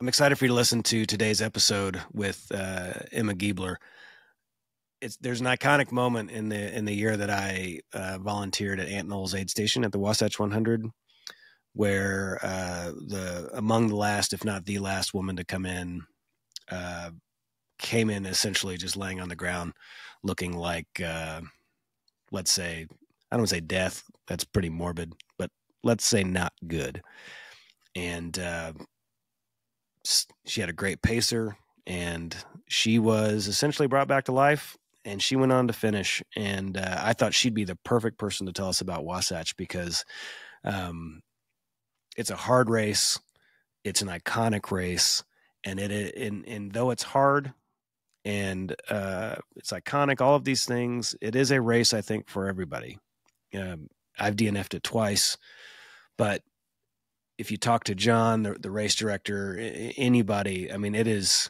I'm excited for you to listen to today's episode with Emma Giebler. There's an iconic moment in the year that I volunteered at Ant Knoll's aid station at the Wasatch 100, where among the last, if not the last woman to come in, came in essentially just laying on the ground, looking like, let's say, I don't want to say death. That's pretty morbid, but let's say not good. And she had a great pacer, and she was essentially brought back to life, and she went on to finish. And I thought she'd be the perfect person to tell us about Wasatch, because it's a hard race. It's an iconic race. And though it's hard and it's iconic, all of these things, it is a race, I think, for everybody. I've DNF'd it twice, but if you talk to John, the race director, anybody, I mean, it is,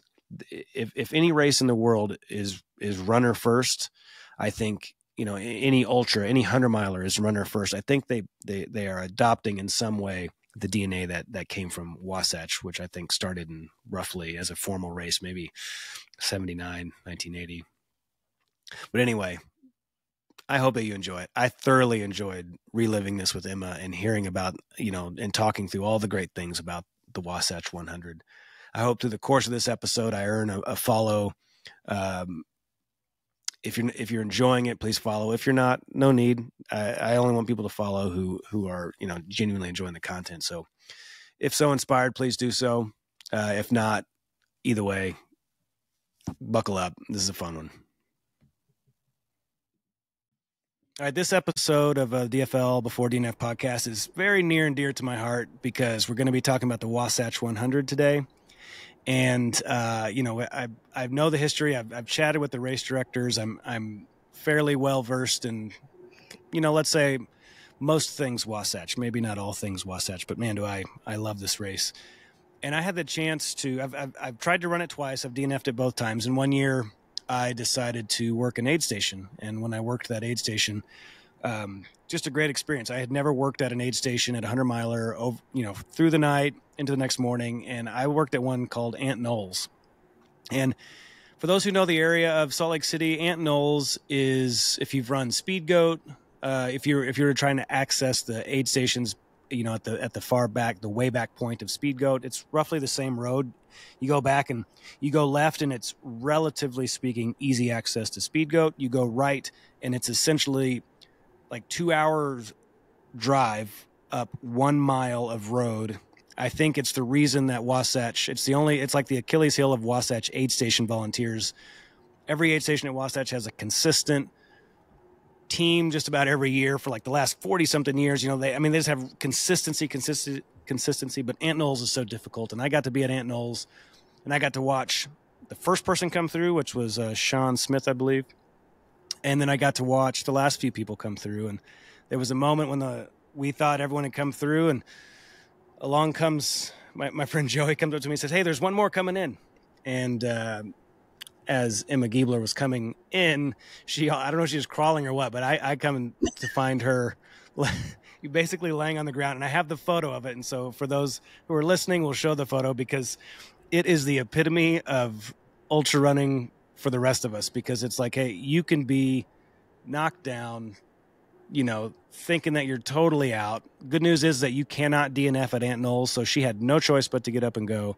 if any race in the world is runner first, I think, any ultra, any 100-miler is runner first. I think they are adopting in some way the DNA that came from Wasatch, which I think started in roughly as a formal race, maybe 79, 1980. But anyway, I hope that you enjoy it. I thoroughly enjoyed reliving this with Emma and hearing about, and talking through all the great things about the Wasatch 100. I hope through the course of this episode, I earn a follow. If you're enjoying it, please follow. If you're not, no need. I only want people to follow who are, genuinely enjoying the content. So if so inspired, please do so. If not, either way, buckle up. This is a fun one. All right, this episode of DFL Before DNF podcast is very near and dear to my heart, because we're going to be talking about the Wasatch 100 today. And, I know the history. I've chatted with the race directors. I'm fairly well versed in, let's say most things Wasatch, maybe not all things Wasatch, but man, do I love this race. And I had the chance to, I've tried to run it twice. I've DNF'd it both times. And 1 year I decided to work an aid station. And when I worked that aid station, just a great experience. I had never worked at an aid station at a 100-miler, through the night into the next morning. And I worked at one called Ant Knolls. And for those who know the area of Salt Lake City, Ant Knolls is, if you've run Speed Goat, if you're trying to access the aid stations, at the far back, the way back point of Speed Goat, it's roughly the same road. You go back and you go left, and it's relatively speaking easy access to Speed Goat. You go right, and it's essentially like 2 hours drive up 1 mile of road. I think it's the reason that Wasatch, it's like the Achilles heel of Wasatch aid station volunteers. Every aid station at Wasatch has a consistent team just about every year for like the last 40 something years. They just have consistency, but Ant Knolls is so difficult. And I got to be at Ant Knolls, and I got to watch the first person come through, which was Sean Smith, I believe. And then I got to watch the last few people come through. And there was a moment when we thought everyone had come through, and along comes my friend Joey, comes up to me and says, "Hey, there's one more coming in." And as Emma Giebler was coming in, I don't know if she was crawling or what, but I come to find her basically laying on the ground, and I have the photo of it. And so for those who are listening, we'll show the photo, because it is the epitome of ultra running for the rest of us, because it's like, hey, you can be knocked down, thinking that you're totally out. Good news is that you cannot DNF at Ant Knolls, so she had no choice but to get up and go.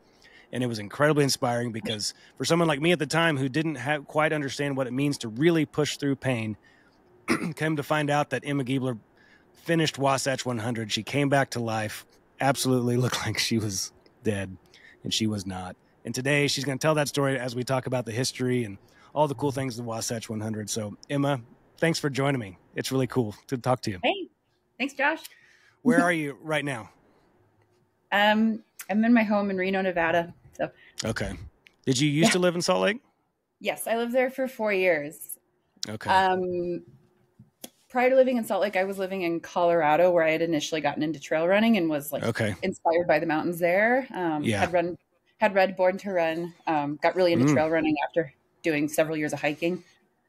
And it was incredibly inspiring, because for someone like me at the time who didn't quite understand what it means to really push through pain, came to find out that Emma Giebler finished Wasatch 100. She came back to life, absolutely looked like she was dead, and she was not. And today she's going to tell that story as we talk about the history and all the cool things of the Wasatch 100. So Emma, thanks for joining me. It's really cool to talk to you. Hey, thanks, Josh. Where are you right now? I'm in my home in Reno, Nevada. So. Okay. Did you used to live in Salt Lake? Yes, I lived there for 4 years. Okay. Prior to living in Salt Lake, I was living in Colorado, where I had initially gotten into trail running and was inspired by the mountains there. Had read Born to Run, got really into trail running after doing several years of hiking.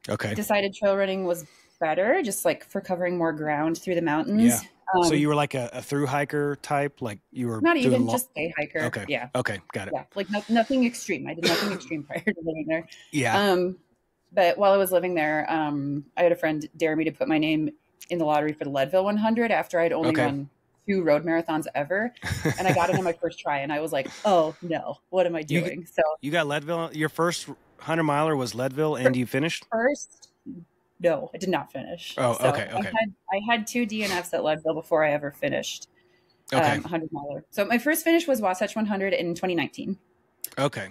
Okay. Decided trail running was better, just like for covering more ground through the mountains. So you were like a through hiker type, like you were not even just day hiker. Okay. Yeah. Okay. Got it. Yeah. Like nothing extreme. I did nothing extreme prior to living there. Yeah. But while I was living there, I had a friend dare me to put my name in the lottery for the Leadville 100 after I'd only run 2 road marathons ever. And I got it on my first try and I was like, oh no, what am I doing? So you got Leadville. Your first 100 miler was Leadville and you finished? First, no, I did not finish. Oh, so okay. I had 2 DNFs at Leadville before I ever finished 100 miler. So my first finish was Wasatch 100 in 2019. Okay.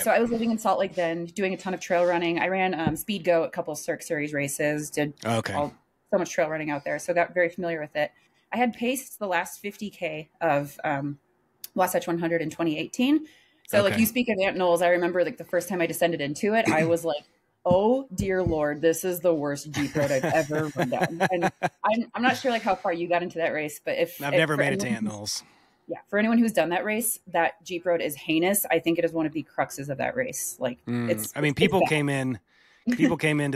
So I was living in Salt Lake then, doing a ton of trail running. I ran Speed Go, a couple of Cirque Series races, did so much trail running out there. So got very familiar with it. I had paced the last 50K of Wasatch 100 in 2018. So like you speak of Ant Knolls, I remember like the first time I descended into it, I was like, oh dear Lord, this is the worst Jeep road I've ever run down. And I'm not sure like how far you got into that race, but I've never made it to Ant Knolls. Yeah, for anyone who's done that race, that Jeep road is heinous. I think it is one of the cruxes of that race. Like, people came into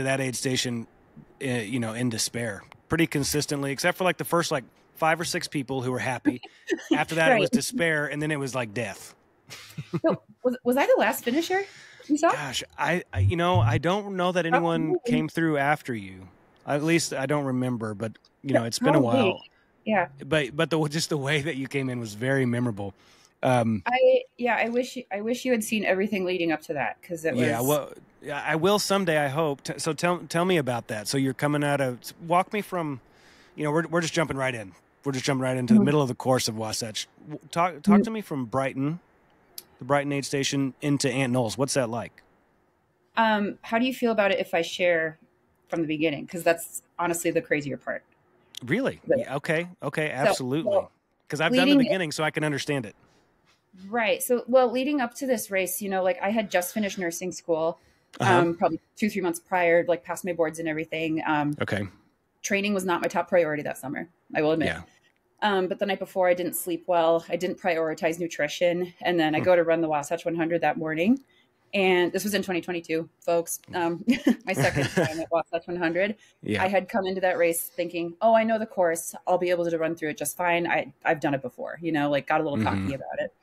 that aid station, in despair pretty consistently, except for like the first like 5 or 6 people who were happy. After that, it was despair, and then it was like death. So, was I the last finisher you saw? Gosh, I don't know that anyone came through after you. At least I don't remember, but it's been a while. Yeah, but just the way that you came in was very memorable. I wish you had seen everything leading up to that, because it was. Yeah, well, I will someday, I hope. So tell me about that. So you're coming out of. Walk me from, we're just jumping right in. We're just jumping right into the middle of the course of Wasatch. Talk to me from Brighton, the Brighton aid station, into Ant Knolls. What's that like? How do you feel about it if I share from the beginning? Because that's honestly the crazier part. Really? Yeah, okay, absolutely. Because I've done the beginning, so I can understand it. Right. So, leading up to this race, like I had just finished nursing school, probably 2-3 months prior, like passed my boards and everything. Training was not my top priority that summer, I will admit. Yeah. But the night before, I didn't sleep well. I didn't prioritize nutrition. And then I go to run the Wasatch 100 that morning. And this was in 2022, folks. My second time at Wasatch 100. Yeah. I had come into that race thinking, oh, I know the course. I'll be able to run through it just fine. I've done it before, got a little cocky about it.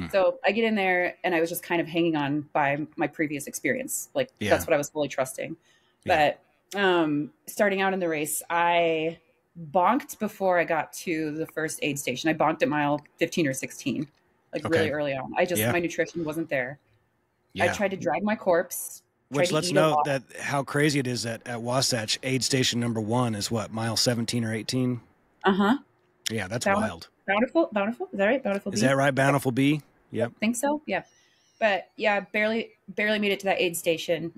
So I get in there and I was just kind of hanging on by my previous experience. That's what I was fully trusting. Yeah. But starting out in the race, I bonked before I got to the first aid station. I bonked at mile 15 or 16, really early on. My nutrition wasn't there. Yeah. I tried to drag my corpse. Which let's note that how crazy it is that at Wasatch, aid station number 1 is what, mile 17 or 18? Uh-huh. Yeah, that's wild. Bountiful? Is that right? Bountiful B? Is that right? Bountiful B? Yep. I think so. Yeah. But yeah, barely made it to that aid station.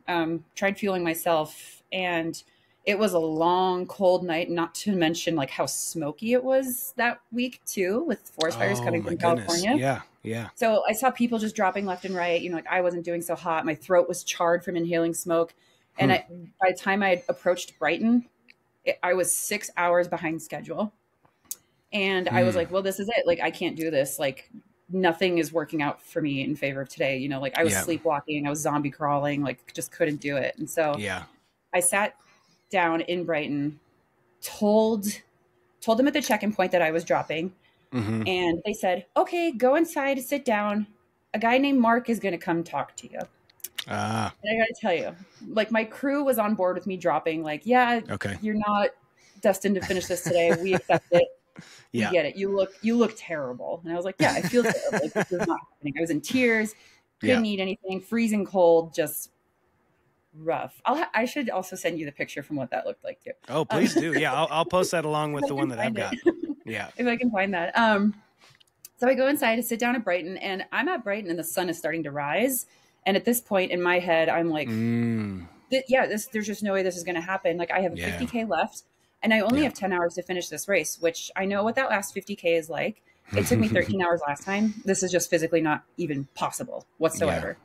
Tried fueling myself, and it was a long, cold night, not to mention like how smoky it was that week too, with forest fires coming from California. Yeah. Yeah. So I saw people just dropping left and right. I wasn't doing so hot. My throat was charred from inhaling smoke. And by the time I approached Brighton, I was 6 hours behind schedule. And I was like, well, this is it. Like, I can't do this. Like, nothing is working out for me in favor of today. I was sleepwalking. I was zombie crawling, just couldn't do it. And so I sat down in Brighton, told them at the check-in point that I was dropping. And they said, okay, go inside, sit down. A guy named Mark is going to come talk to you. And I got to tell you, my crew was on board with me dropping, you're not destined to finish this today. We accept it. We get it. You look terrible. And I was like, yeah, I feel terrible. This is not happening. I was in tears, couldn't eat anything, freezing cold, just rough. I should also send you the picture from what that looked like too. Oh, please do. Yeah, I'll post that along with the one that I've got. Yeah. If I can find that. So I go inside to sit down at Brighton, and I'm at Brighton and the sun is starting to rise. And at this point in my head, I'm like, there's just no way this is going to happen. I have a 50K left, and I only have 10 hours to finish this race, which I know what that last 50K is like. It took me 13 hours last time. This is just physically not even possible whatsoever. Yeah.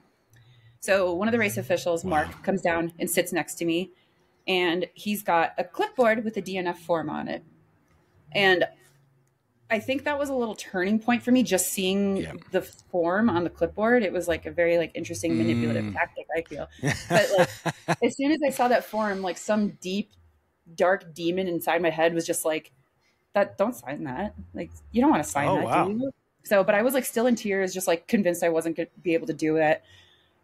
So one of the race officials, Mark, comes down and sits next to me, and he's got a clipboard with a DNF form on it. And I think that was a little turning point for me, just seeing the form on the clipboard. It was a very interesting manipulative tactic, I feel. But as soon as I saw that form, some deep, dark demon inside my head was just like, that don't sign that. Like, you don't want to sign that, wow. do you? So, but I was like still in tears, just like convinced I wasn't going to be able to do it.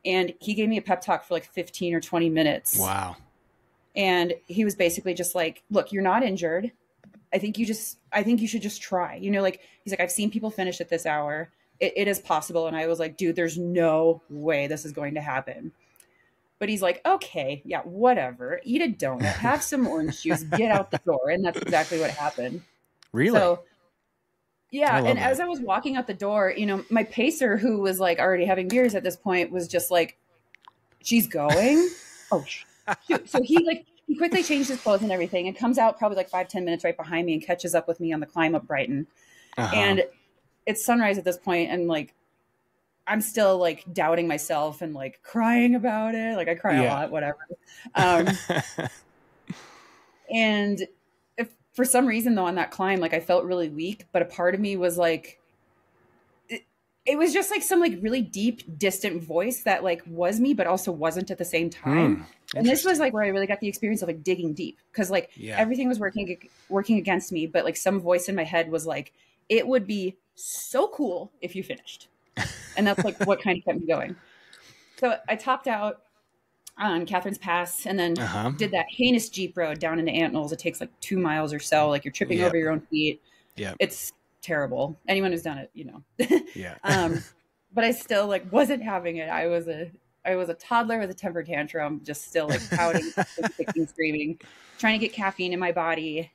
And he gave me a pep talk for like 15 or 20 minutes. Wow. And he was basically just like, look, you're not injured. I think you should just try, you know, like, he's like, I've seen people finish at this hour. It is possible. And I was like, dude, there's no way this is going to happen. But he's like, okay, yeah, whatever. Eat a donut, have some orange juice, get out the door. And that's exactly what happened. Really? So, yeah. And as I was walking out the door, you know, my pacer, who was like already having beers at this point, was just like, she's going. Oh, shoot. So he quickly changed his clothes and everything and comes out probably like 5-10 minutes right behind me and catches up with me on the climb up Brighton. And it's sunrise at this point, and like, I'm still like doubting myself and like crying about it. Like, I cry a lot, whatever. And if for some reason though, on that climb, like I felt really weak, but a part of me was like, it was just like some like really deep, distant voice that like was me, but also wasn't at the same time. And this was like where I really got the experience of like digging deep, because like everything was working against me. But like some voice in my head was like, it would be so cool if you finished. And that's like what kind of kept me going. So I topped out on Catherine's Pass, and then did that heinous Jeep road down into Ant Knolls. It takes like 2 miles or so. Like, you're tripping over your own feet. Yeah. It's terrible. Anyone who's done it, you know. But I still like wasn't having it. I was a toddler with a temper tantrum, just still like pouting, kicking, screaming, trying to get caffeine in my body,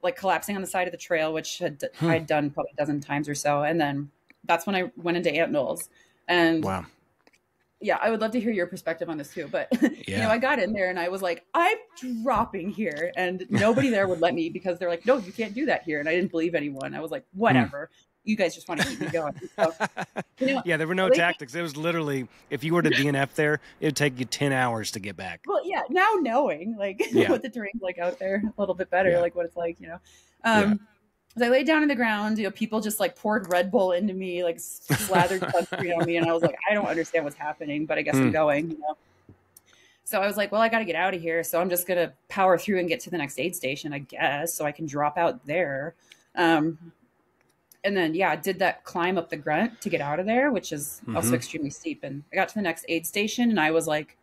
like collapsing on the side of the trail, which I'd done probably a dozen times or so. And then that's when I went into Ant Knolls. And yeah, I would love to hear your perspective on this too. But you know, I got in there and I was like, I'm dropping here, and nobody there would let me, because they're like, no, you can't do that here. And I didn't believe anyone. I was like, whatever. You guys just want to keep me going. So, you know, there were no tactics. It was literally, if you were to DNF there, it would take you 10 hours to get back. Well, yeah, now knowing like what the terrain's like out there a little bit better, like what it's like, you know. As I laid down on the ground, you know, people just like poured Red Bull into me, like slathered sunscreen on me. And I was like, I don't understand what's happening, but I guess I'm going, you know. So I was like, well, I got to get out of here. So I'm just going to power through and get to the next aid station, I guess, so I can drop out there. And then, did that climb up the grunt to get out of there, which is also extremely steep. And I got to the next aid station, and I was like,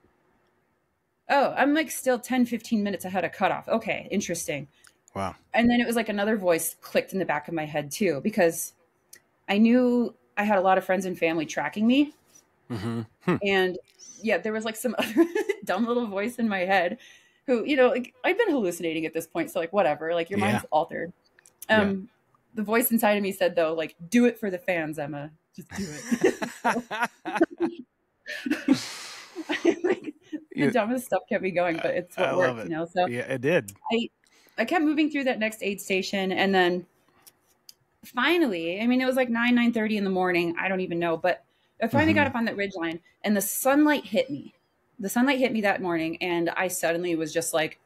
oh, I'm like still 10, 15 minutes ahead of cutoff. Okay, interesting. Wow. And then it was like another voice clicked in the back of my head too, because I knew I had a lot of friends and family tracking me. And there was like some other dumb little voice in my head who, you know, like, I've been hallucinating at this point. So like, whatever, like your mind's altered. The voice inside of me said though, like, do it for the fans, Emma, just do it. Like, the dumbest stuff kept me going, but it's what worked, you know? So it did. I kept moving through that next aid station, and then finally, I mean, it was like 9:30 in the morning. I don't even know, but I finally got up on that ridgeline, and the sunlight hit me. The sunlight hit me that morning, and I suddenly was just like,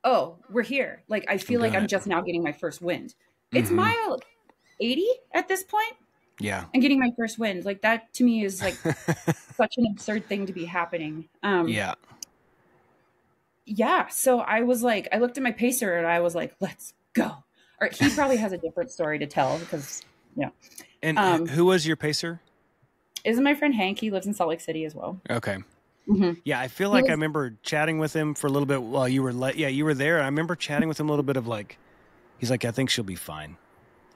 oh, we're here. Like, I feel like I'm just now getting my first wind. It's mile 80 at this point. Yeah. And getting my first wind. Like, that to me is like such an absurd thing to be happening. Yeah. So I was like, I looked at my pacer and I was like, let's go. Or he probably has a different story to tell, because, And who was your pacer? Is my friend Hank. He lives in Salt Lake City as well. Okay. Yeah, I feel like I remember chatting with him for a little bit while you were you were there. I remember chatting with him a little bit of like, he's like, I think she'll be fine.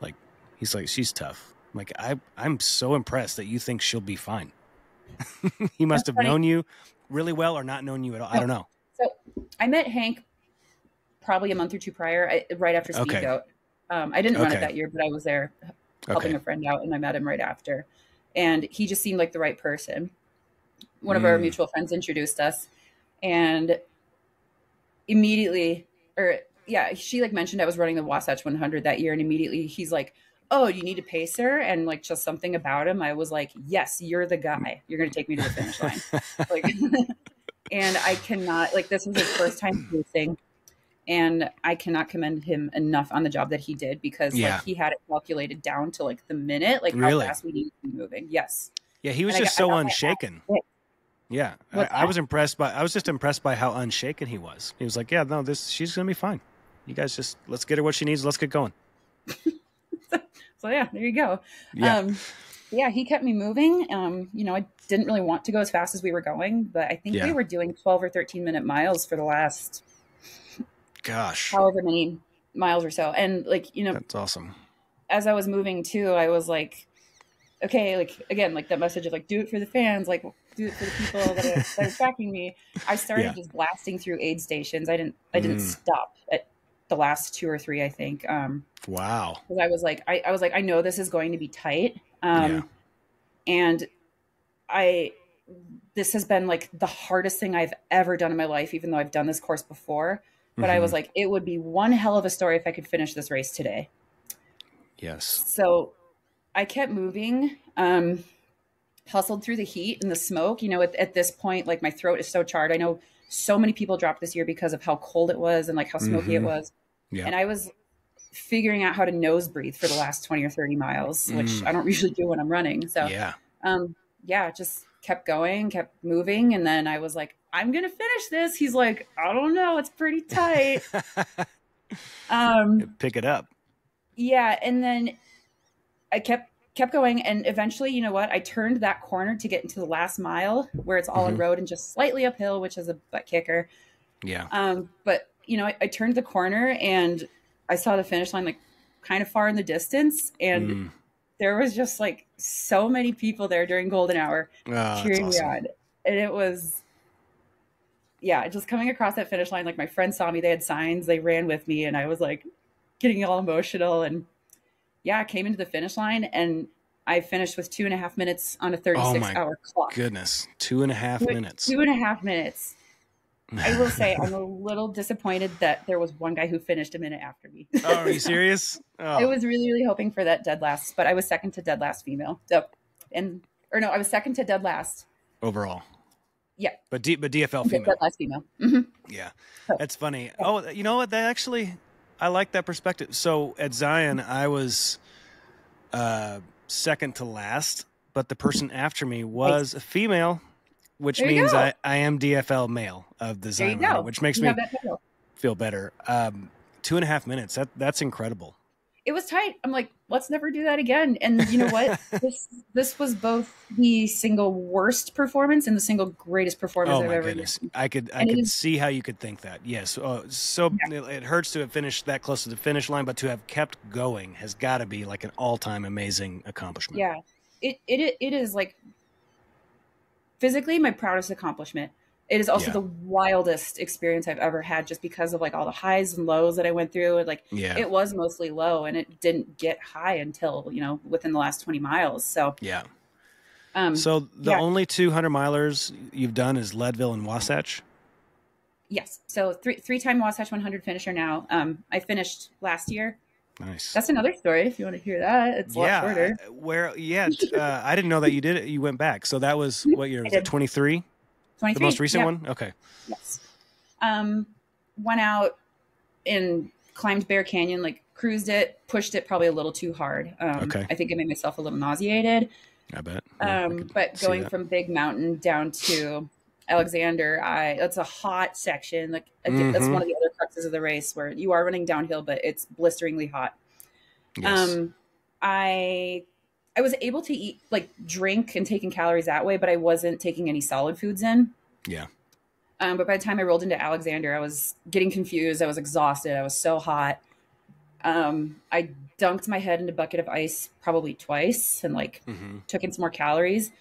Like, he's like, she's tough. I'm like, I'm so impressed that you think she'll be fine. He must have known you really well or not known you at all. I don't know. So I met Hank probably a month or two prior, right after Speed Goat. I didn't run it that year, but I was there helping a friend out, and I met him right after. And he just seemed like the right person. One of our mutual friends introduced us, and immediately, she like mentioned I was running the Wasatch 100 that year, and immediately he's like, oh, you need a pacer? And like, just something about him, I was like, yes, you're the guy. You're going to take me to the finish line. Like, and I cannot, like, this was his first time racing, and I cannot commend him enough on the job that he did, because like, he had it calculated down to like the minute, like how fast we needed to be moving. Yes. Yeah. He was just so unshaken. Yeah. I was just impressed by how unshaken he was. He was like, yeah, no, she's going to be fine. you guys just, let's get her what she needs. Let's get going. So yeah, there you go. Yeah. Yeah, he kept me moving. You know, I didn't really want to go as fast as we were going, but I think we were doing 12 or 13-minute miles for the last, however many miles or so. And like, you know, that's awesome. As I was moving too, I was like, okay, like again, like that message of like, do it for the fans, like do it for the people that are tracking me. I started just blasting through aid stations. I didn't stop at the last 2 or 3, I think. Wow. Because I was like, I know this is going to be tight. And this has been like the hardest thing I've ever done in my life, even though I've done this course before. But I was like, it would be one hell of a story if I could finish this race today. Yes. So I kept moving, hustled through the heat and the smoke. You know, at this point, like my throat is so charred. I know so many people dropped this year because of how cold it was and like how smoky it was. Yeah. And I was figuring out how to nose breathe for the last 20 or 30 miles, which I don't usually do when I'm running. So just kept going, kept moving. And then I was like, I'm going to finish this. He's like, I don't know. It's pretty tight. Pick it up. Yeah. And then I kept going. And eventually, you know what? I turned that corner to get into the last mile where it's all on road and just slightly uphill, which is a butt kicker. Yeah. But you know, I turned the corner and I saw the finish line, like kind of far in the distance. And there was just like so many people there during golden hour cheering me on. And it was, just coming across that finish line. Like my friends saw me, they had signs, they ran with me, and I was like getting all emotional. And I came into the finish line and I finished with 2.5 minutes on a 36-hour clock. Goodness. 2.5 minutes. 2.5 minutes. I will say I'm a little disappointed that there was one guy who finished a minute after me. Oh, are you serious? I was really, really hoping for that dead last, but I was second to dead last female. So, I was second to dead last overall. Yeah, but DFL female. Dead last female. Yeah, that's funny. Oh, you know what? That actually, I like that perspective. So at Zion, I was second to last, but the person after me was a female. Which means I am DFL male of the Zion runner, which makes me feel better. 2.5 minutes. That's incredible. It was tight. I'm like, let's never do that again. And you know what? this was both the single worst performance and the single greatest performance I've ever done. I could see how you could think that. Yes. It hurts to have finished that close to the finish line, but to have kept going has got to be like an all-time amazing accomplishment. Yeah. It is like physically my proudest accomplishment. It is also the wildest experience I've ever had, just because of like all the highs and lows that I went through. And like, it was mostly low and it didn't get high until, within the last 20 miles. So, so the only 200 milers you've done is Leadville and Wasatch. Yes. So three-time Wasatch 100 finisher now. I finished last year. Nice. That's another story if you want to hear that. It's a lot shorter. I didn't know that you did it. You went back. So that was what year? Was it 23? 23. The most recent one? Okay. Yes. Went out and climbed Bear Canyon, like cruised it, pushed it probably a little too hard. I think I made myself a little nauseated. I bet. But going from Big Mountain down to Alexander, that's a hot section. Like that's one of the other cruxes of the race, where you are running downhill, but it's blisteringly hot. Yes. I was able to eat, like drink and taking calories that way, but I wasn't taking any solid foods in. Yeah. But by the time I rolled into Alexander, I was getting confused. I was exhausted. I was so hot. I dunked my head in a bucket of ice probably twice and took in some more calories.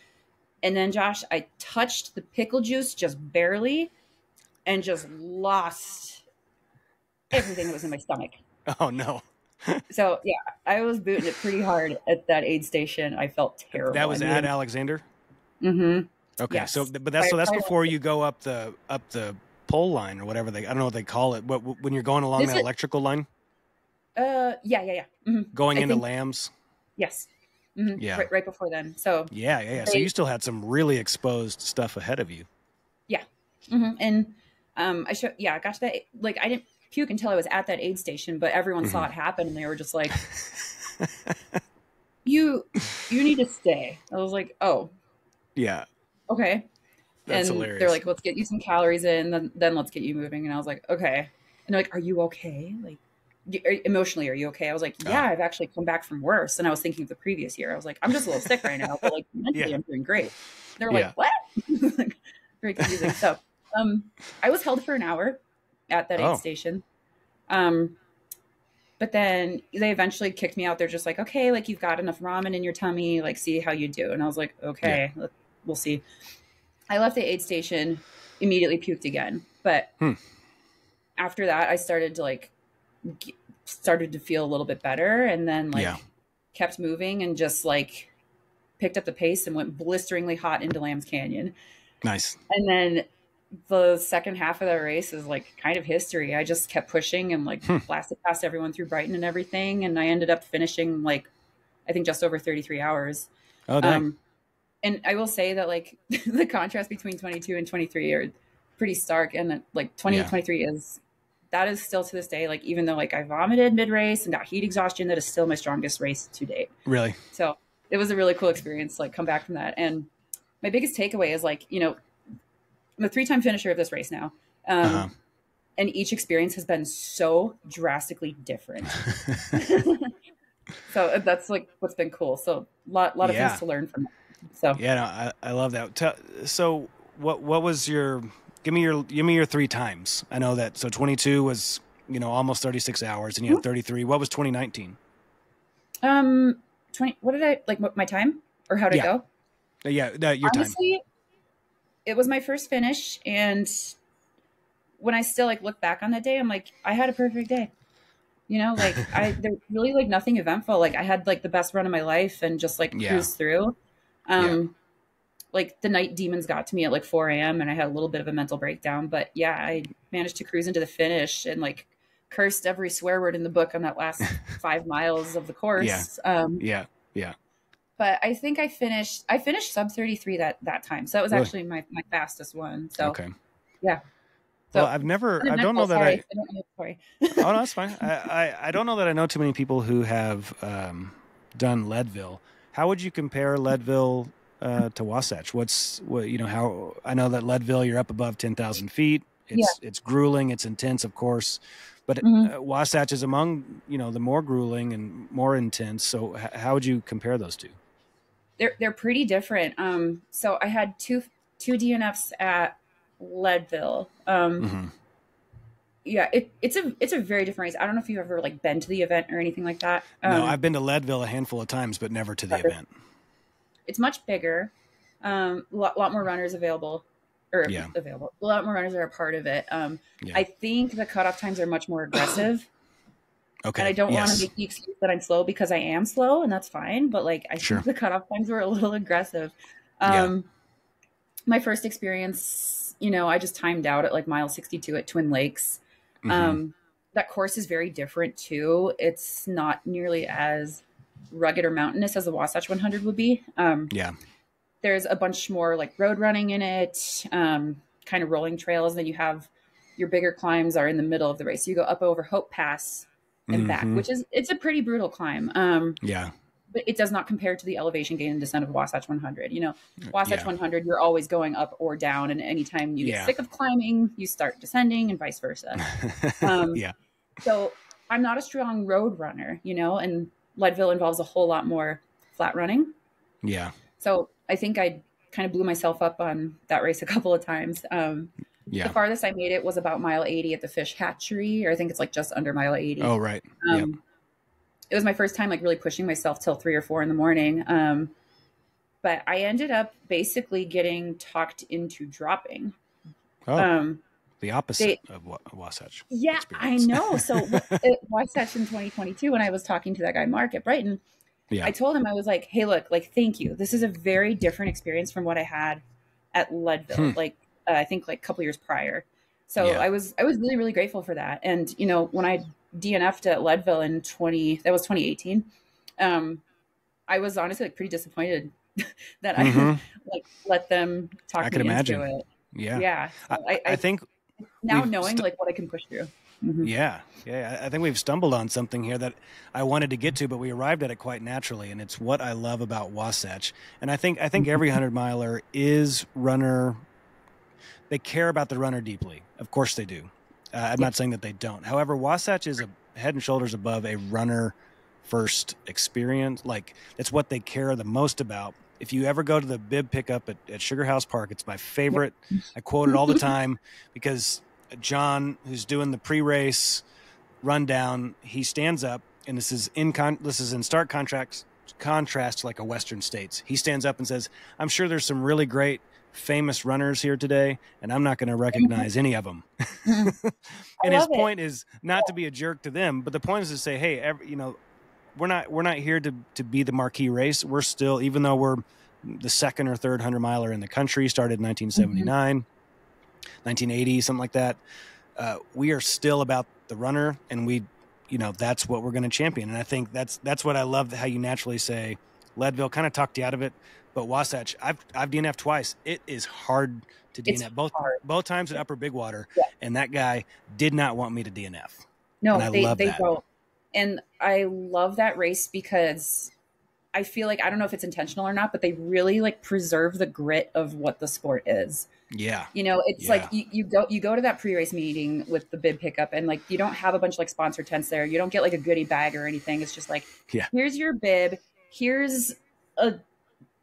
And then, Josh, I touched the pickle juice just barely and just lost everything that was in my stomach. Oh, no. So, I was booting it pretty hard at that aid station. I felt terrible. That was at Alexander? Mm-hmm. Okay. Yes. So that's before you go up the pole line or whatever I don't know what they call it. When you're going along that electrical line? Yeah. Mm-hmm. Going into Lambs? Yes. Mm-hmm. Yeah. Right before then. So So you still had some really exposed stuff ahead of you. Yeah. Mm-hmm. And I got to that, like I didn't puke until I was at that aid station, but everyone saw it happen and they were just like, you need to stay. I was like, oh. Yeah. Okay. That's and hilarious. They're like, let's get you some calories in, then let's get you moving. And I was like, okay. And they're like, are you okay? Like, emotionally, are you okay? I was like, yeah, I've actually come back from worse. And I was thinking of the previous year. I was like, I'm just a little sick right now, but like mentally I'm doing great. They're like, what? Like, very confusing. So I was held for an hour at that aid station. But then they eventually kicked me out. They're just like, okay, like you've got enough ramen in your tummy, like see how you do. And I was like, okay, we'll see. I left the aid station, immediately puked again. But after that, I started to feel a little bit better, and then kept moving and just like picked up the pace and went blisteringly hot into Lamb's Canyon. Nice. And then the second half of the race is like kind of history. I just kept pushing and like blasted past everyone through Brighton and everything. And I ended up finishing like, I think just over 33 hours. Oh, dang. And I will say that like the contrast between 22 and 23 are pretty stark. And like 23 that is still to this day, like, even though like I vomited mid-race and got heat exhaustion, that is still my strongest race to date. Really? So it was a really cool experience, like come back from that. And my biggest takeaway is like, you know, I'm a 3-time finisher of this race now. And each experience has been so drastically different. So that's like what's been cool. So a lot of things to learn from it. So I love that. So what was your, give me your 3 times. I know that. So 22 was, you know, almost 36 hours, and you had 33. What was 2019? 20. What did I like? My time or how did it go? Yeah, your Honestly, time. It was my first finish, and when I still like look back on that day, I'm like, I had a perfect day. You know, like there's really like nothing eventful. Like I had like the best run of my life and just like cruised through. Like the night demons got to me at like 4 a.m. and I had a little bit of a mental breakdown, but I managed to cruise into the finish and like cursed every swear word in the book on that last 5 miles of the course. But I think I finished sub 33 that time. So that was actually my fastest one. So, yeah. So, well, I don't know that I oh, no, that's fine. I don't know that I know too many people who have done Leadville. How would you compare Leadville to Wasatch? How I know that Leadville, you're up above 10,000 feet. It's grueling. It's intense, of course. But Wasatch is among, you know, the more grueling and more intense. So how would you compare those two? They're pretty different. So I had two DNFs at Leadville. It's a very different race. I don't know if you've ever like been to the event or anything like that. No, I've been to Leadville a handful of times, but never to the event. It's much bigger. Lot more runners available. Available. A lot more runners are a part of it. I think the cutoff times are much more aggressive. Okay. And I don't want to make the excuse that I'm slow, because I am slow, and that's fine. But like, I think the cutoff times were a little aggressive. My first experience, you know, I just timed out at like mile 62 at Twin Lakes. That course is very different too. It's not nearly as rugged or mountainous as the Wasatch 100 would be. There's a bunch more like road running in it, kind of rolling trails. Then you have your bigger climbs are in the middle of the race. So you go up over Hope Pass and back, it's a pretty brutal climb. But it does not compare to the elevation gain and descent of Wasatch 100. You know, Wasatch 100, you're always going up or down. And anytime you get sick of climbing, you start descending and vice versa. So I'm not a strong road runner, you know, and Leadville involves a whole lot more flat running. So I think I kind of blew myself up on that race a couple of times. The farthest I made it was about mile 80 at the fish hatchery, or I think it's like just under mile 80. Oh, right. It was my first time like really pushing myself till 3 or 4 in the morning. But I ended up basically getting talked into dropping. The opposite of Wasatch. Yeah, experience. I know. So at Wasatch in 2022, when I was talking to that guy, Mark at Brighton, I told him, I was like, hey, look, like, thank you. This is a very different experience from what I had at Leadville, I think like a couple years prior. So I was really, really grateful for that. And, you know, when I DNF'd at Leadville in 2018, I was honestly like pretty disappointed that I like let them talk me into it. So I think now knowing like what I can push through. I think we've stumbled on something here that I wanted to get to, but we arrived at it quite naturally, and it's what I love about Wasatch. And I think every 100-miler is runner. They care about the runner deeply. Of course they do. I'm not saying that they don't. However, Wasatch head and shoulders above a runner first experience. Like, that's what they care the most about. If you ever go to the bib pickup at Sugar House Park, it's my favorite. I quote it all the time because John, who's doing the pre-race rundown, he stands up, and this is in stark contrast to like a Western States. He stands up and says, "I'm sure there's some really great famous runners here today, and I'm not going to recognize any of them." And his point is not to be a jerk to them, but the point is to say, hey, we're not here to be the marquee race. We're still, even though we're the second or third 100-miler in the country, started in 1979, 1980, something like that. We are still about the runner, and that's what we're going to champion. And I think that's what I love, how you naturally say Leadville kind of talked you out of it. But Wasatch, I've DNF'd twice. It is hard to DNF. Both times at Upper Big Water, and that guy did not want me to DNF. No, they don't. And I love that race because I feel like, I don't know if it's intentional or not, but they really like preserve the grit of what the sport is. Yeah. It's like you go to that pre-race meeting with the bib pickup, and like, you don't have a bunch of like sponsor tents there. You don't get like a goodie bag or anything. It's just like, here's your bib. Here's a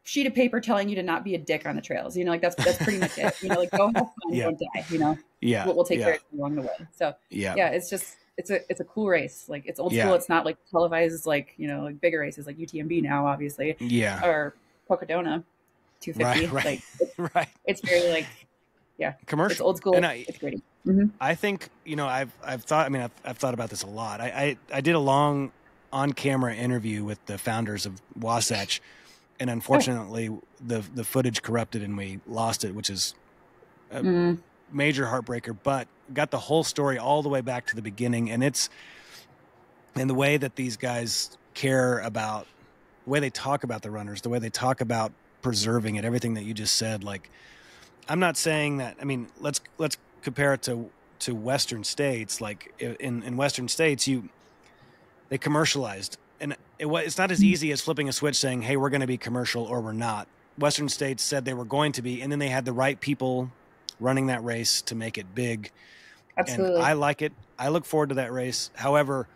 sheet of paper telling you to not be a dick on the trails. Like that's pretty much it. Like, go have fun, don't die, we'll take care of you along the way. So it's just, it's a cool race. Like, it's old school. It's not like televised, like, like bigger races like UTMB now, obviously. Yeah. Or Pocodona 250. Right. Like, it's very like, commercial. It's old school. And it's gritty. Mm-hmm. I think, I've thought about this a lot. I did a long on-camera interview with the founders of Wasatch, and unfortunately the footage corrupted and we lost it, which is a major heartbreaker, but got the whole story all the way back to the beginning. And the way that these guys care about the way they talk about the runners, the way they talk about preserving it, everything that you just said. Like, I'm not saying that, let's compare it to Western States. Like, in Western States, they commercialized, and it's not as easy as flipping a switch saying, hey, we're going to be commercial or we're not. Western States said they were going to be, and then they had the right people running that race to make it big. Absolutely. And I like it. I look forward to that race. However,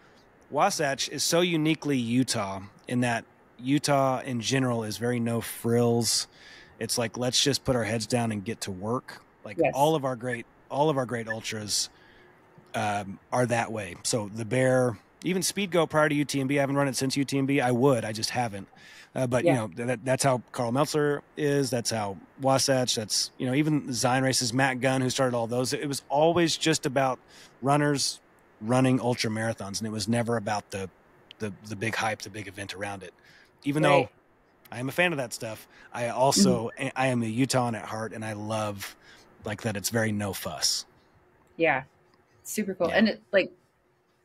Wasatch is so uniquely Utah in that Utah in general is very no frills. It's like, let's just put our heads down and get to work. Like, all of our great ultras are that way. So the Bear, even Speedgo prior to UTMB, I haven't run it since UTMB. I just haven't. But that's how Carl Meltzer is. That's how Wasatch. That's, even the Zion races, Matt Gunn, who started all those. It was always just about runners running ultra marathons, and it was never about the big hype, the big event around it. Even though I am a fan of that stuff, I also I am a Utahn at heart, and I love like that. It's very no fuss. Yeah, super cool, and it, like,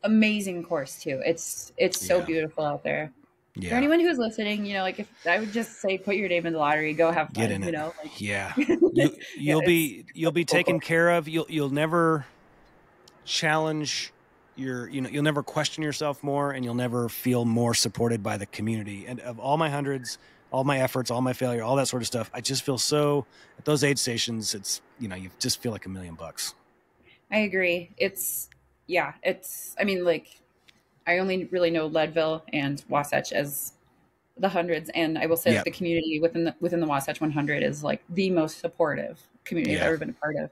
amazing course too. It's so beautiful out there. Yeah. For anyone who's listening, like, if I would just say, put your name in the lottery, go have fun. Get in it. You'll be taken care of. You'll never challenge you'll never question yourself more, and you'll never feel more supported by the community. And of all my hundreds, all my efforts, all my failure, all that sort of stuff, I just feel so at those aid stations, it's, you just feel like $1 million. I agree. I only really know Leadville and Wasatch as the hundreds. And I will say that the community within the Wasatch 100 is like the most supportive community I've ever been a part of.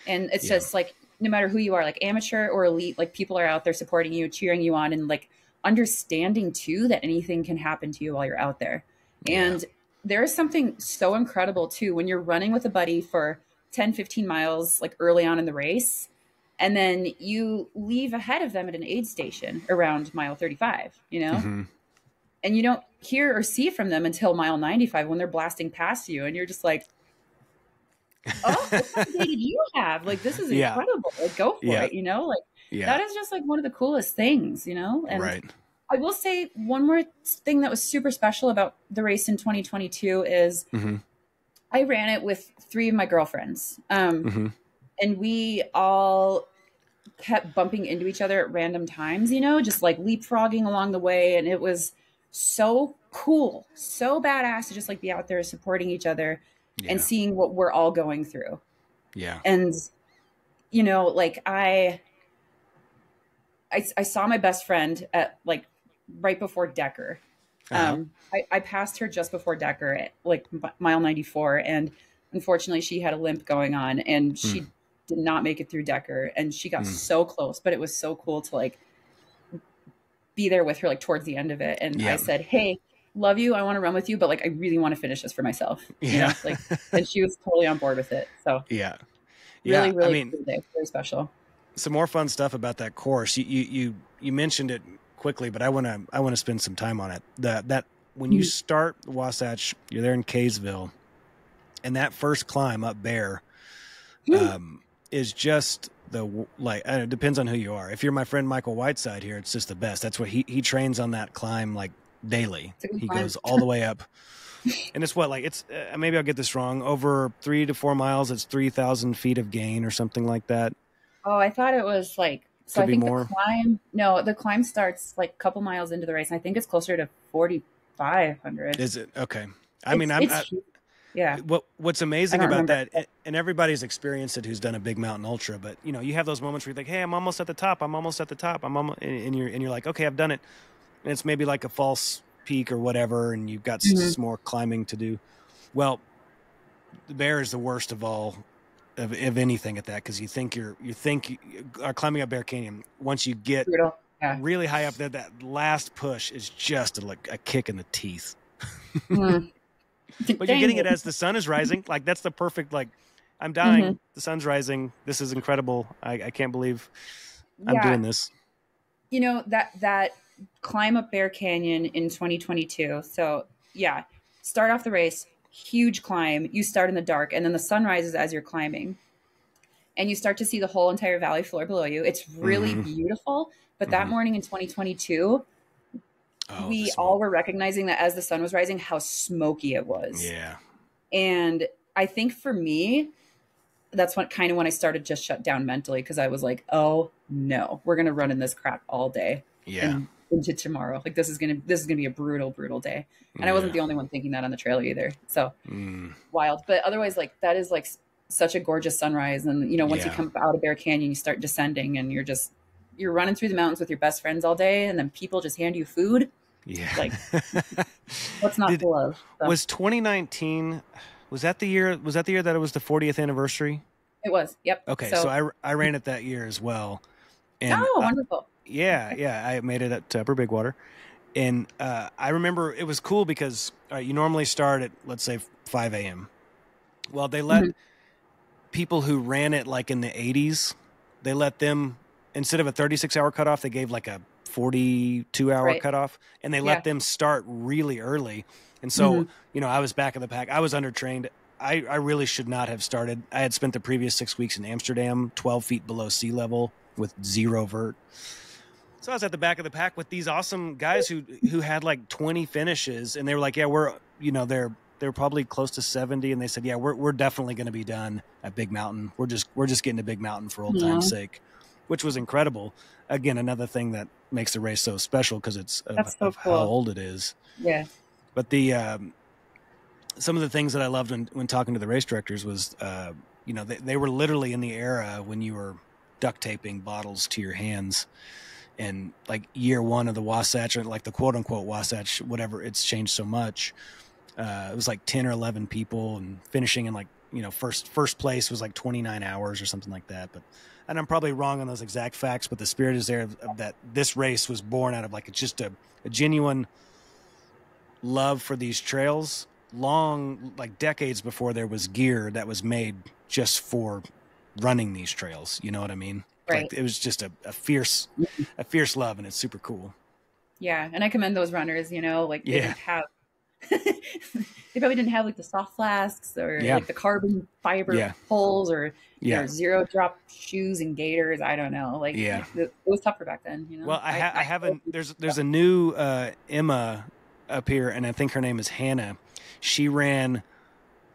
And it's just like, no matter who you are, like amateur or elite, like people are out there supporting you, cheering you on, and like understanding too that anything can happen to you while you're out there. And there is something so incredible too when you're running with a buddy for 10, 15 miles, like early on in the race, and then you leave ahead of them at an aid station around mile 35, and you don't hear or see from them until mile 95 when they're blasting past you. And you're just like, oh, what kind of day did you have? Like, this is incredible. Like, go for it, that is just like one of the coolest things, And I will say one more thing that was super special about the race in 2022 is I ran it with 3 of my girlfriends. And we all kept bumping into each other at random times, just like leapfrogging along the way. And it was so cool, so badass to just like be out there supporting each other and seeing what we're all going through. Yeah. And, like I saw my best friend at like right before Decker. I passed her just before Decker at like mile 94. And unfortunately she had a limp going on and she did not make it through Decker, and she got so close, but it was so cool to like be there with her, like towards the end of it. And I said, hey, love you. I want to run with you, but like, I really want to finish this for myself. You know? Like, and she was totally on board with it. So really, really, I mean, cool day. Very special. Some more fun stuff about that course. You mentioned it quickly, but I want to spend some time on it. That when you start Wasatch, you're there in Kaysville, and that first climb up Bear, is just it depends on who you are. If you're my friend Michael Whiteside here, it's just the best. That's what he trains on that climb like daily. He goes all the way up, and it's what, like, it's maybe I'll get this wrong, over 3 to 4 miles. It's 3,000 feet of gain or something like that. Oh, I thought it was like, so I think the climb starts like a couple miles into the race, and I think it's closer to 4,500. Is it? Okay. What's amazing about that, and everybody's experienced it who's done a big mountain ultra, but you know, you have those moments where you're like, hey, I'm almost at the top. And you're like, okay, I've done it. And it's maybe like a false peak or whatever, and you've got some more climbing to do. Well, the Bear is the worst of all of anything at that, because you think you are climbing up Bear Canyon. Once you get really high up there, that last push is just a kick in the teeth. But you're getting it as the sun is rising. Like, that's the perfect, like, I'm dying. The sun's rising. This is incredible. I can't believe I'm doing this. You know, that climb up Bear Canyon in 2022. So start off the race, huge climb. You start in the dark, and then the sun rises as you're climbing, and you start to see the whole entire valley floor below you. It's really beautiful. But that morning in 2022, we all were recognizing that as the sun was rising, how smoky it was. Yeah. And I think for me, that's when I started just shut down mentally, because I was like, oh no, we're going to run in this crap all day. Yeah. Into tomorrow. Like, this is going to be a brutal, brutal day. And I wasn't the only one thinking that on the trail either. So wild. But otherwise, like, that is like such a gorgeous sunrise. And, you know, once you come out of Bear Canyon, you start descending, and you're running through the mountains with your best friends all day, and then people just hand you food. Yeah. Like, what's not to love? So. Was 2019, was that the year that it was the 40th anniversary? It was. Yep. Okay. So I ran it that year as well. And, wonderful. I made it at Upper Big Water. And I remember it was cool because you normally start at, let's say, 5 a.m. Well, they let people who ran it like in the 80s, they let them, instead of a 36-hour cutoff, they gave like a 42-hour cutoff, and they let them start really early. And so, you know, I was back of the pack. I was undertrained. I really should not have started. I had spent the previous 6 weeks in Amsterdam, 12 feet below sea level with 0 vert. So I was at the back of the pack with these awesome guys who had like 20 finishes, and they were like, yeah, they're probably close to 70. And they said, yeah, we're definitely going to be done at Big Mountain. We're just getting to Big Mountain for old time's sake, which was incredible. Again, another thing that makes the race so special, because it's of how old it is. Yeah. But some of the things that I loved when talking to the race directors was, you know, they were literally in the era when you were duct taping bottles to your hands. And like year one of the Wasatch, or like the quote unquote Wasatch, whatever, it's changed so much. It was like 10 or 11 people, and finishing in like, you know, first place was like 29 hours or something like that. And I'm probably wrong on those exact facts, but the spirit is there of that this race was born out of like just a genuine love for these trails, long, like decades before there was gear that was made just for running these trails. You know what I mean? Right. Like, it was just a fierce love, and it's super cool. Yeah. And I commend those runners, you know, like they didn't have, they probably didn't have like the soft flasks or like the carbon fiber poles, or you know, 0 drop shoes and gaiters. I don't know. Like, it was tougher back then, you know? Well, I haven't, there's a new Emma up here, and I think her name is Hannah. She ran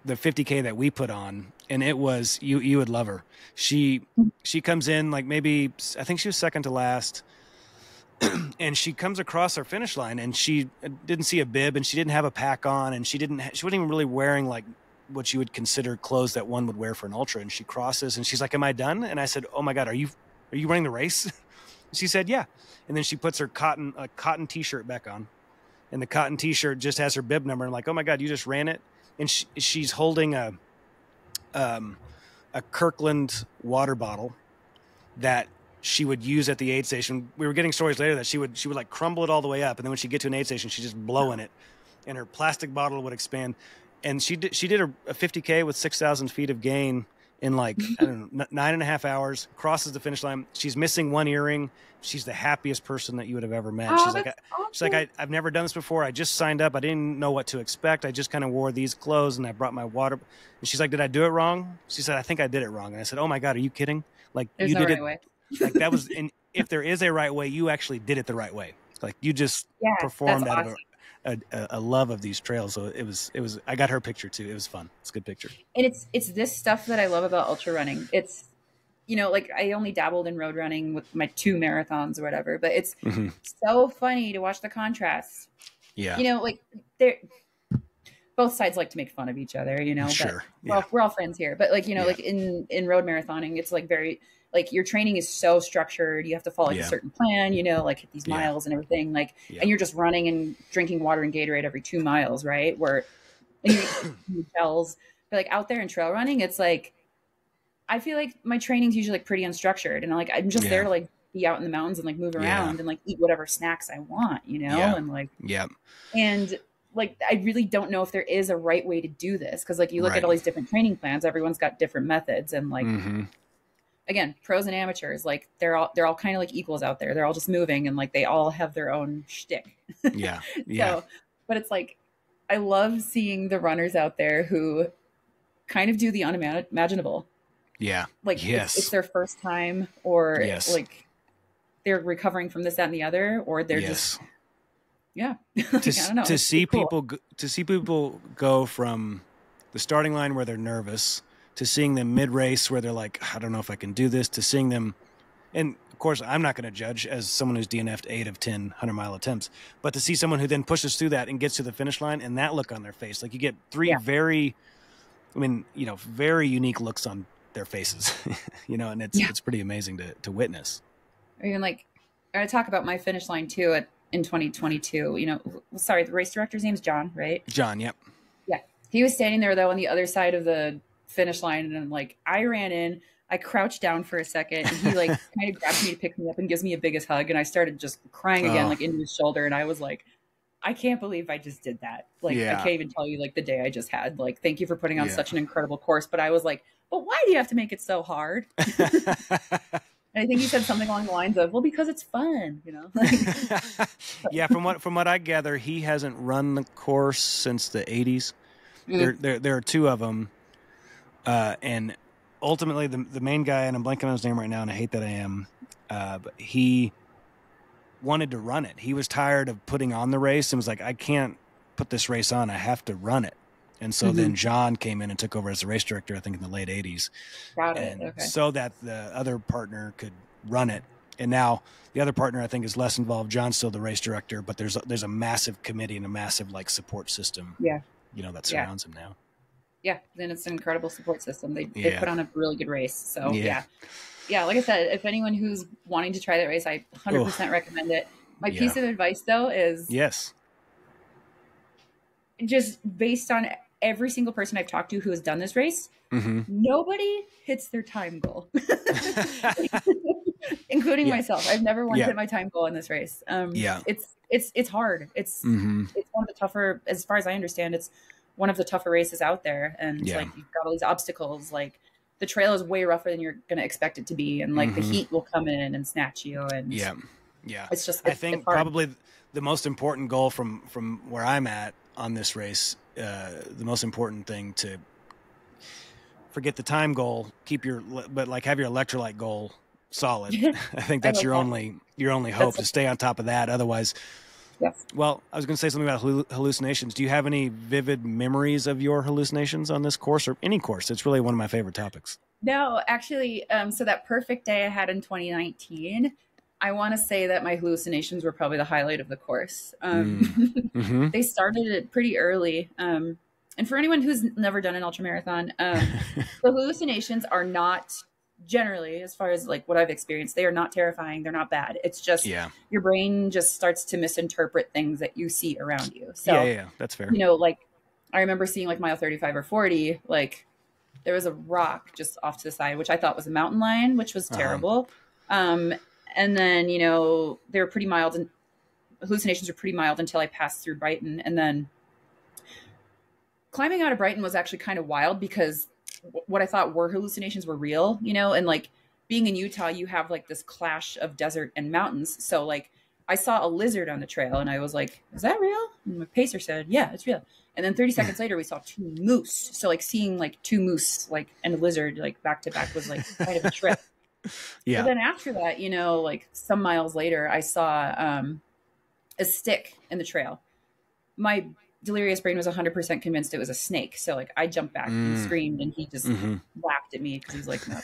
the 50K that we put on, and it was, you would love her. She comes in like, maybe, I think she was second to last, and she comes across our finish line, and she didn't see a bib, and she didn't have a pack on, and she wasn't even really wearing like what you would consider clothes that one would wear for an ultra. And she crosses, and she's like, am I done? And I said, oh my God, are you running the race? She said, yeah. And then she puts her cotton t-shirt back on, and the cotton t-shirt just has her bib number. And like, oh my God, you just ran it. And she's holding a Kirkland water bottle that she would use at the aid station. We were getting stories later that she would like crumble it all the way up, and then when she get to an aid station, she'd just blow in it, and her plastic bottle would expand. And she did a 50K with 6,000 feet of gain in like, I don't know, 9.5 hours, crosses the finish line. She's missing one earring. She's the happiest person that you would have ever met. Oh, she's like, I've never done this before. I just signed up. I didn't know what to expect. I just kind of wore these clothes, and I brought my water. And she's like, did I do it wrong? She said, I think I did it wrong. And I said, oh my God, are you kidding? Like, there's you no did right it. Way. Like that was, and if there is a right way, you actually did it the right way. Like you just performed out of a love of these trails. So it was, I got her picture too. It was fun. It's a good picture. And it's this stuff that I love about ultra running. It's, you know, like I only dabbled in road running with my 2 marathons or whatever, but it's so funny to watch the contrast. Yeah. You know, like both sides like to make fun of each other, you know, sure. But we're all friends here. But like, you know, like in road marathoning, it's like very, like your training is so structured. You have to follow like a certain plan, you know, like hit these miles and everything. Like, and you're just running and drinking water and Gatorade every 2 miles, right? Where and you gels. But like out there in trail running, it's like, I feel like my training's usually like pretty unstructured, and like I'm just there to like be out in the mountains and like move around and like eat whatever snacks I want, you know, and like and like I really don't know if there is a right way to do this, because like you look at all these different training plans, everyone's got different methods, and like again, pros and amateurs, like they're all kind of like equals out there. They're all just moving, and like they all have their own shtick. So, but it's like I love seeing the runners out there who kind of do the unimaginable. Like it's their first time, or like they're recovering from this, that, and the other, or they're just I don't know. To see people go from the starting line where they're nervous to seeing them mid-race where they're like, I don't know if I can do this, to seeing them, and of course I'm not going to judge as someone who's DNF'd 8 of 10 100-mile attempts, but to see someone who then pushes through that and gets to the finish line and that look on their face, like you get 3 very, I mean, you know, very unique looks on their faces, you know, and it's pretty amazing to witness. Or even like, I talk about my finish line too in 2022, you know, sorry, the race director's name's John, right? John. Yep. Yeah. He was standing there though on the other side of the finish line, and like I ran in, I crouched down for a second, and he like kind of grabs me to pick me up and gives me a biggest hug, and I started just crying again, like into his shoulder, and I was like, I can't believe I just did that. Like I can't even tell you like the day I just had. Like, thank you for putting on such an incredible course, but I was like, but why do you have to make it so hard? And I think he said something along the lines of, well, because it's fun, you know? Yeah. From what I gather, he hasn't run the course since the 80s. There are 2 of them. And ultimately the main guy, and I'm blanking on his name right now, and I hate that I am, but he wanted to run it. He was tired of putting on the race and was like, I can't put this race on. I have to run it. And so then John came in and took over as the race director, I think in the late 80s. Got it. Okay. So that the other partner could run it. And now the other partner, I think, is less involved. John's still the race director, but there's a massive committee and a massive like support system. You know, that surrounds him now. Yeah. Then it's an incredible support system. They put on a really good race. So like I said, if anyone who's wanting to try that race, I 100% recommend it. My piece of advice though is just based on every single person I've talked to who has done this race, nobody hits their time goal, including myself. I've never once hit my time goal in this race. It's hard. It's one of the tougher, as far as I understand, it's one of the tougher races out there. And like, you've got all these obstacles, like the trail is way rougher than you're going to expect it to be. And like the heat will come in and snatch you. And it's just, I think probably the most important goal from where I'm at on this race, the most important thing, to forget the time goal, but like have your electrolyte goal solid. I think that's your only hope, to stay on top of that. Otherwise, well, I was going to say something about hallucinations. Do you have any vivid memories of your hallucinations on this course, or any course? It's really one of my favorite topics. No, actually, so that perfect day I had in 2019, I want to say that my hallucinations were probably the highlight of the course. They started it pretty early. And for anyone who's never done an ultramarathon, the hallucinations are not generally, as far as like what I've experienced, they are not terrifying. They're not bad. It's just your brain just starts to misinterpret things that you see around you. So yeah, that's fair. You know, like I remember seeing like mile 35 or 40, like there was a rock just off to the side, which I thought was a mountain lion, which was terrible. And then, you know, they were pretty mild, and hallucinations were pretty mild until I passed through Brighton. And then climbing out of Brighton was actually kind of wild because what I thought were hallucinations were real, you know, and like being in Utah, you have like this clash of desert and mountains. So like I saw a lizard on the trail and I was like, is that real? And my pacer said, yeah, it's real. And then 30 seconds later, we saw 2 moose. So like seeing like 2 moose, like, and a lizard, like back to back was like kind of a trip. But then after that, you know, like some miles later, I saw a stick in the trail. My delirious brain was 100% convinced it was a snake. So like I jumped back and screamed, and he just laughed at me because he's like, no,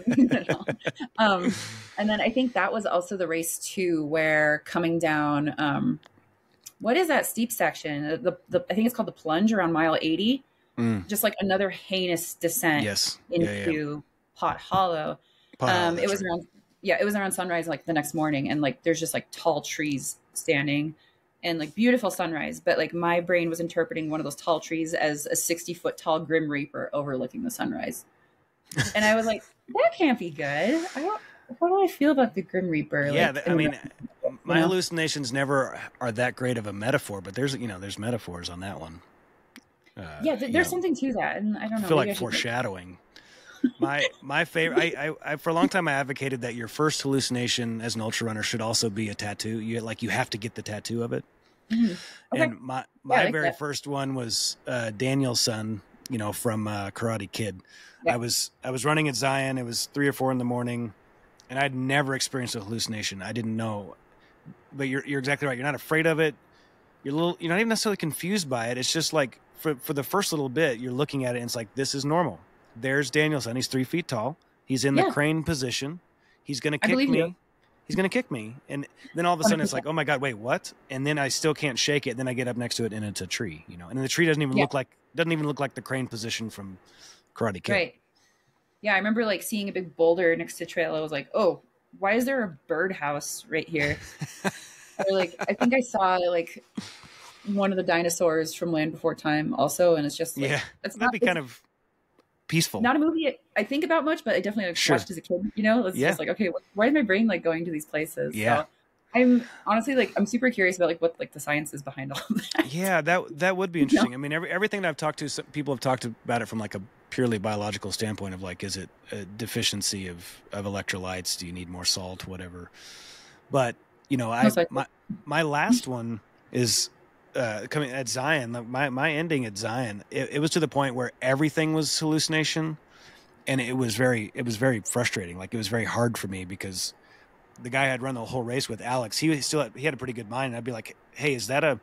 it's not. And then I think that was also the race too, where coming down, what is that steep section? I think it's called the plunge around mile 80. Just like another heinous descent into Pot Hollow. It was around sunrise, like the next morning, and like there's just like tall trees standing and like beautiful sunrise, but like my brain was interpreting one of those tall trees as a 60-foot tall Grim Reaper overlooking the sunrise. And I was like, that can't be good. How do I feel about the Grim Reaper? I mean, my hallucinations never are that great of a metaphor, but there's metaphors on that one. There's something to that, and I don't know. I feel like foreshadowing. My favorite. I for a long time I advocated that your first hallucination as an ultra runner should also be a tattoo. You have to get the tattoo of it. Okay. And my very first one was Daniel's son, you know, from Karate Kid. Yeah. I was running at Zion. It was 3 or 4 in the morning, and I'd never experienced a hallucination. I didn't know, but you're exactly right. You're not afraid of it. You're not even necessarily confused by it. It's just like for the first little bit, you're looking at it and it's like, this is normal. There's Danielson. He's 3 feet tall. He's in the crane position. He's going to kick me. He's going to kick me. And then all of a sudden 100%. It's like, oh my God, wait, what? And then I still can't shake it. Then I get up next to it and it's a tree, you know, and the tree doesn't even look like the crane position from Karate Kid. Right. Yeah. I remember like seeing a big boulder next to trail. I was like, oh, why is there a birdhouse right here? Or like, I think I saw like one of the dinosaurs from Land Before Time also. And it's just like, that'd be kind of peaceful. Not a movie I think about much, but I definitely watched as a kid, you know. It's just like, okay, why is my brain like going to these places? So I'm honestly like, I'm super curious about like what like the science is behind all of that. Yeah, that would be interesting. I mean, everything that I've talked to, people have talked about it from like a purely biological standpoint of like, is it a deficiency of electrolytes? Do you need more salt, whatever? But you know, my last one is coming at Zion. My ending at Zion, it was to the point where everything was hallucination, and it was very frustrating. Like it was very hard for me because the guy I'd run the whole race with, Alex, he had a pretty good mind. And I'd be like, hey, is that a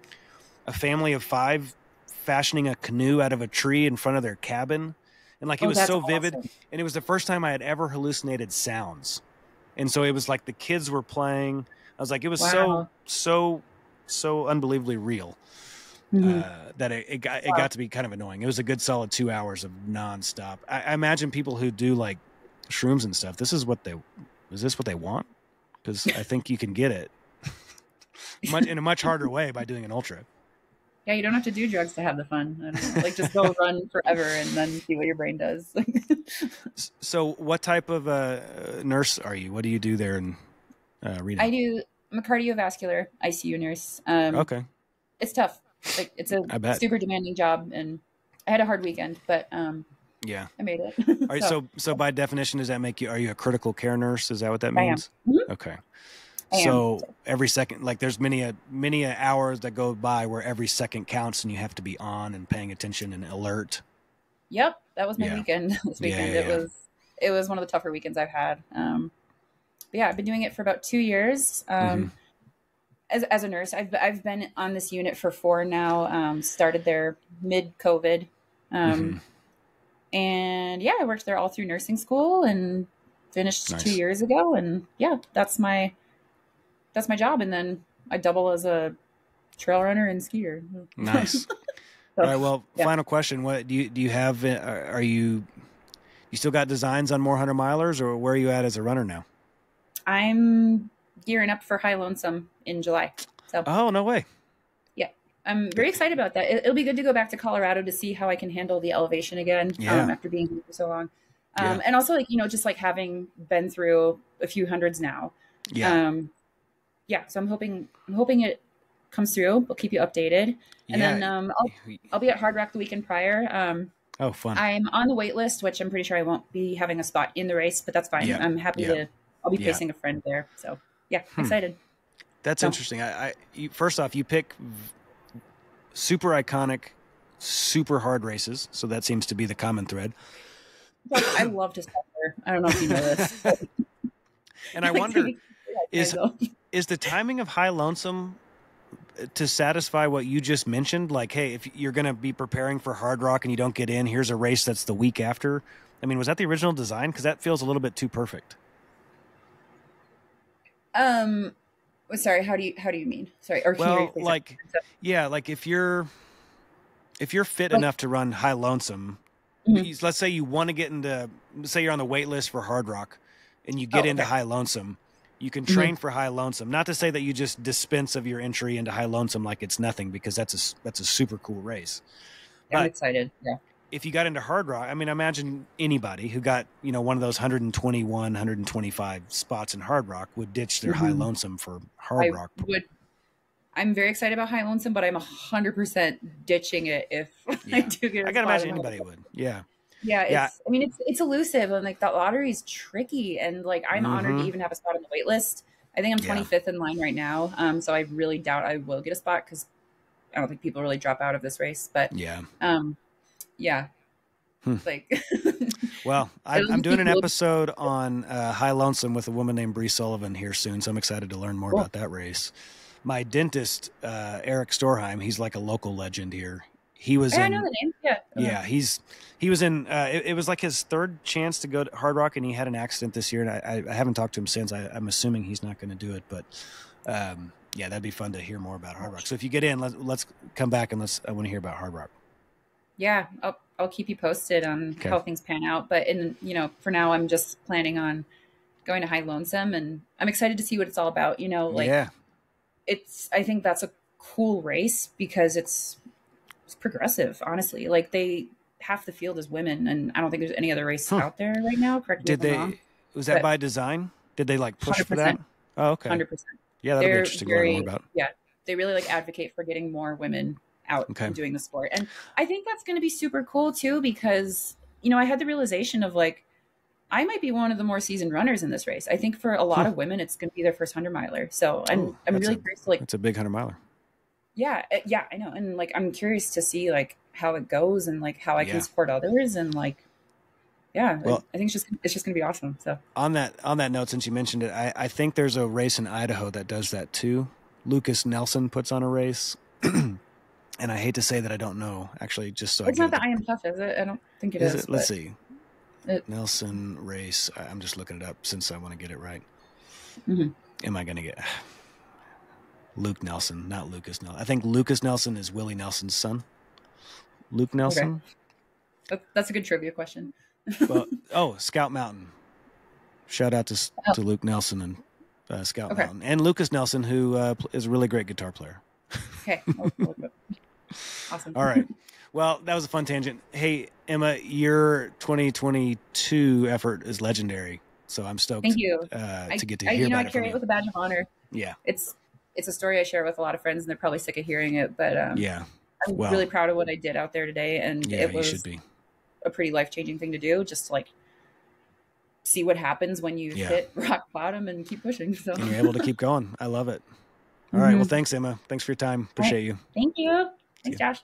family of 5 fashioning a canoe out of a tree in front of their cabin? And like it was so vivid, and it was the first time I had ever hallucinated sounds, and so it was like the kids were playing. I was like, it was so unbelievably real that it got to be kind of annoying. It was a good solid 2 hours of nonstop. I imagine people who do like shrooms and stuff, is this what they want? Because I think you can get it in a much harder way by doing an ultra. Yeah, you don't have to do drugs to have the fun. I don't know. Like just go run forever and then see what your brain does. So what type of nurse are you? What do you do there in Reno? I'm a cardiovascular ICU nurse. Okay. It's tough. Like it's a super demanding job, and I had a hard weekend, but I made it. All right, so by definition, does that make you? Are you a critical care nurse? Is that what that means? I am. Mm-hmm. Okay. So every second, like there's many hours that go by where every second counts, and you have to be on and paying attention and alert. Yep, that was my weekend this weekend. It was one of the tougher weekends I've had. But yeah, I've been doing it for about 2 years. As a nurse, I've been on this unit for 4 now. Started there mid-COVID, and I worked there all through nursing school and finished 2 years ago. And that's my job. And then I double as a trail runner and skier. Nice. All right. Well, final question: what do you have? Do you You still got designs on more 100-milers, or where are you at as a runner now? I'm gearing up for High Lonesome in July. So. Oh, no way. Yeah. I'm very excited about that. It'll be good to go back to Colorado to see how I can handle the elevation again after being here for so long. And also, like, just like having been through a few hundreds now. So I'm hoping it comes through. We'll keep you updated. And then I'll be at Hard Rock the weekend prior. Oh, fun. I'm on the wait list, which I'm pretty sure I won't be having a spot in the race, but that's fine. I'm happy I'll be pacing a friend there. So excited. That's interesting. First off, you pick super iconic, super hard races. So that seems to be the common thread. I love to suffer. I don't know if you know this. And I wonder, is the timing of High Lonesome to satisfy what you just mentioned? Like, hey, if you're going to be preparing for Hard Rock and you don't get in, here's a race that's the week after. I mean, was that the original design? Because that feels a little bit too perfect. Sorry, how do you mean? Sorry, or well, like if you're fit enough to run High Lonesome, let's say you want to get into, say you're on the wait list for Hard Rock, and you get into High Lonesome, you can train for High Lonesome. Not to say that you just dispense of your entry into High Lonesome like it's nothing, because that's a super cool race. I'm excited. Yeah. If you got into Hard Rock, I mean, imagine anybody who got, one of those 121, 125 spots in Hard Rock would ditch their High Lonesome for Hard Rock. I'm very excited about High Lonesome, but I'm 100% ditching it if I do get. I gotta imagine anybody would. Yeah. I mean, it's elusive, and like that lottery is tricky, and like I'm honored to even have a spot on the wait list. I think I'm 25th in line right now, so I really doubt I will get a spot because I don't think people really drop out of this race. But like, well, I'm doing an episode on High Lonesome with a woman named Bree Sullivan here soon, so I'm excited to learn more about that race. My dentist, Eric Storheim, he's like a local legend here. He was I know the name. He was in. It was like his third chance to go to Hard Rock, and he had an accident this year. And I haven't talked to him since. I'm assuming he's not going to do it, but that'd be fun to hear more about Hard Rock. So if you get in, let's come back and I want to hear about Hard Rock. Yeah, I'll keep you posted on how things pan out. But for now, I'm just planning on going to High Lonesome, and I'm excited to see what it's all about. I think that's a cool race because it's progressive, honestly. Like half the field is women, and I don't think there's any other race out there right now. Correct me if I'm wrong. Was that by design? Did they like push 100%. For that? Oh, okay. 100%. Yeah, that'll be interesting to learn more about. Yeah, they really advocate for getting more women out and doing the sport. And I think that's going to be super cool too, because, I had the realization of I might be one of the more seasoned runners in this race. I think for a lot of women, it's going to be their first 100-miler. So I'm really curious to it's a big 100-miler. Yeah, I know. And I'm curious to see how it goes and how I can support others and well, I think it's just gonna be awesome. So on that note, since you mentioned it, I think there's a race in Idaho that does that too. Lucas Nelson puts on a race, and I hate to say that I don't know actually. Just so it's not the I Am Tough, is it? I don't think it is. Let's see. Nelson race. I'm just looking it up since I want to get it right. Am I going to get Luke Nelson? Not Lucas Nelson. I think Lucas Nelson is Willie Nelson's son. Luke Nelson. Okay. That's a good trivia question. Well, Scout Mountain. Shout out to Luke Nelson and Scout Mountain, and Lucas Nelson, who is a really great guitar player. Okay. Awesome. All right. Well, that was a fun tangent. Hey, Emma, your 2022 effort is legendary. So I'm stoked. Thank you. To get to hear about it. I carry it with a badge of honor. Yeah. It's a story I share with a lot of friends, and they're probably sick of hearing it. But I'm really proud of what I did out there today, and it was you should be. A pretty life-changing thing to do. Just to see what happens when you hit rock bottom and keep pushing. So and you're able to keep going. I love it. All right. Well, thanks, Emma. Thanks for your time. Appreciate you. Thank you. Thanks, Josh.